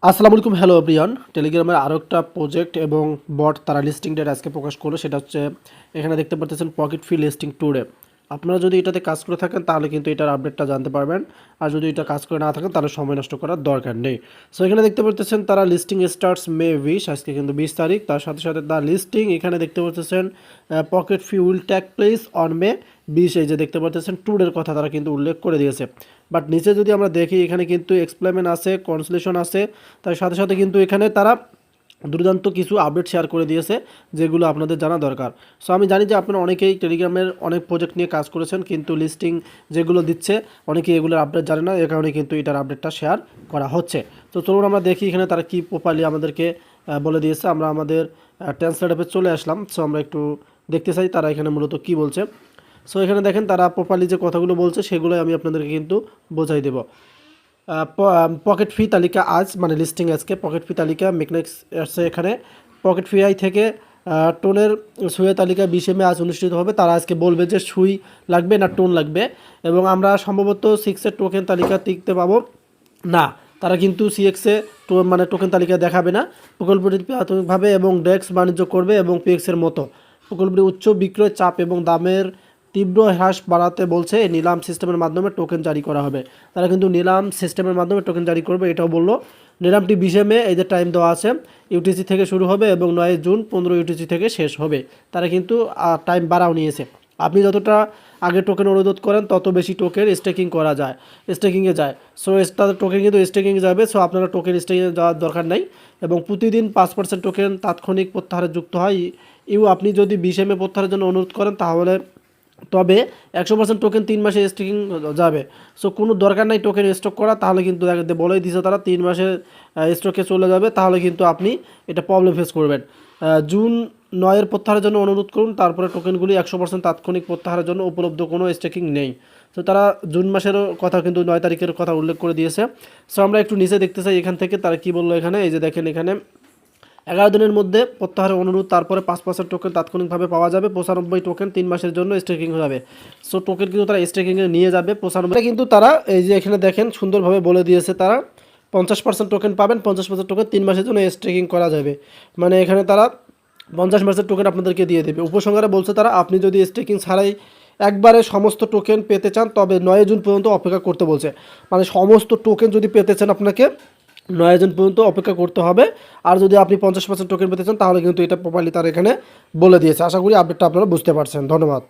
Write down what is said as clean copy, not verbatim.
আসসালামু আলাইকুম, hello everyone. টেলিগ্রামের আরও একটা প্রজেক্ট এবং বট তারা লিস্টিং ডেট আজকে প্রকাশ করলো। সেটা হচ্ছে এখানে দেখতে পাচ্ছেন পকেট ফ্রি লিস্টিং টুডে। আপনারা যদি এটাতে কাজ করে থাকেন তাহলে কিন্তু এটার আপডেটটা জানতে পারবেন, আর যদি এটা কাজ করে না থাকেন তাহলে সময় নষ্ট করার দরকার নেই। সো এখানে দেখতে পাচ্ছেন তারা লিস্টিং স্টার্টস মে 20, আজকে কিন্তু 20 তারিখ। তার সাথে সাথে তার লিস্টিং এখানে দেখতে পাচ্ছেন pocket free will take place on May 20, এই যে দেখতে পাচ্ছেন টুডের কথা তারা কিন্তু উল্লেখ করে দিয়েছে। বাট নিচে যদি আমরা দেখি এখানে কিন্তু এক্সপ্লেমেন্ট আছে, কনসলেশন আছে, তার সাথে সাথে কিন্তু এখানে তারা দুর্দান্ত কিছু আপডেট শেয়ার করে দিয়েছে যেগুলো আপনাদের জানা দরকার। সো আমি জানি যে আপনারা অনেকেই টেলিগ্রামের অনেক প্রজেক্ট নিয়ে কাজ করেছেন, কিন্তু লিস্টিং যেগুলো দিচ্ছে অনেকেই এগুলোর আপডেট জানে না, এ কারণে কিন্তু এটার আপডেটটা শেয়ার করা হচ্ছে। তো চলুন আমরা দেখি এখানে তারা কি প্রপারলি আমাদেরকে বলে দিয়েছে। আমরা আমাদের ট্রান্সলেট অ্যাপে চলে আসলাম। সো আমরা একটু দেখতে চাই তারা এখানে মূলত কি বলছে। সো এখানে দেখেন তারা প্রপারলি যে কথাগুলো বলছে সেগুলোই আমি আপনাদেরকে কিন্তু বোঝাই দেব। পকেট ফি তালিকা আজ, মানে লিস্টিং আজকে পকেট ফি তালিকা মেকনেক্স আছে এখানে। পকেট ফি আই থেকে টোনের সুইয়ের তালিকা 20 মে আজ অনুষ্ঠিত হবে। তারা আজকে বলবে যে সুই লাগবে না টোন লাগবে, এবং আমরা সম্ভবত 6-এর টোকেন তালিকা টিকতে পাবো না। তারা কিন্তু সিএক্সে মানে টোকেন তালিকা দেখাবে না। প্রকল্পটি প্রাথমিকভাবে এবং ডেক্স বাণিজ্য করবে এবং পিএক্সের মতো। প্রকল্পটি উচ্চ বিক্রয় চাপ এবং দামের তীব্র হ্রাস বাড়াতে বলছে। নিলাম সিস্টেমের মাধ্যমে টোকেন জারি করা হবে। তারা কিন্তু নিলাম সিস্টেমের মাধ্যমে টোকেন জারি করবে, এটাও বললো। নিলামটি 20 মে, এই যে টাইম দেওয়া আছে, ইউটিসি থেকে শুরু হবে এবং 9 জুন 15 ইউটিসি থেকে শেষ হবে। তারা কিন্তু টাইম বাড়াও নিয়েছে। আপনি যতটা আগে টোকেন অনুরোধ করেন তত বেশি টোকেন স্টেকিং করা যায়, স্টেকিংয়ে যায়। সো তাদের টোকেন কিন্তু স্টেকিংয়ে যাবে। সো আপনারা টোকেন স্টেকিংয়ে যাওয়ার দরকার নাই, এবং প্রতিদিন 5% টোকেন তাৎক্ষণিক প্রত্যাহারে যুক্ত হয়। আপনি যদি 20 মে প্রত্যাহারের জন্য অনুরোধ করেন তাহলে তবে 100% টোকেন 3 মাসে স্টকিং যাবে। সো কোনো দরকার নাই টোকেন স্টক করা, তাহলে কিন্তু বলেই দিছে তারা 3 মাসের স্টকে চলে যাবে, তাহলে কিন্তু আপনি এটা প্রবলেম ফেস করবেন। জুন 9-এর প্রত্যাহারের জন্য অনুরোধ করুন, তারপরে টোকেনগুলি 100% তাৎক্ষণিক প্রত্যাহারের জন্য উপলব্ধ কোনো স্টেকিং নেই। তো তারা জুন মাসেরও কথা কিন্তু 9 তারিখের কথা উল্লেখ করে দিয়েছে। সো আমরা একটু নিচে দেখতে চাই এখান থেকে তারা কী বললো এখানে। এই যে দেখেন এখানে 11 দিনের মধ্যে প্রত্যাহারের অনুরোধ, তারপরে 5% টোকেন তাৎক্ষণিকভাবে পাওয়া যাবে। 95 টোকেন 3 মাসের জন্য স্টেকিং হয়ে যাবে। সো টোকেন কিন্তু তারা স্টেকিংয়ে নিয়ে যাবে 95। কিন্তু তারা এই যে এখানে দেখেন সুন্দরভাবে বলে দিয়েছে তারা 50% টোকেন পাবেন, 50% টোকেন 3 মাসের জন্য স্টেকিং করা যাবে। মানে এখানে তারা 50% টোকেন আপনাদেরকে দিয়ে দেবে। উপসংহারে বলছে তারা, আপনি যদি স্টেকিং ছাড়াই একবারে সমস্ত টোকেন পেতে চান তবে 9 জুন পর্যন্ত অপেক্ষা করতে বলছে। মানে সমস্ত টোকেন যদি পেতে চান আপনাকে 9 জুন পর্যন্ত অপেক্ষা করতে হবে। আর যদি আপনি 50% টোকেন পেতে চান তাহলে কিন্তু এটা প্রপারলি তারা এখানে বলে দিয়েছে। আশা করি আপডেটটা আপনারা বুঝতে পারছেন। ধন্যবাদ।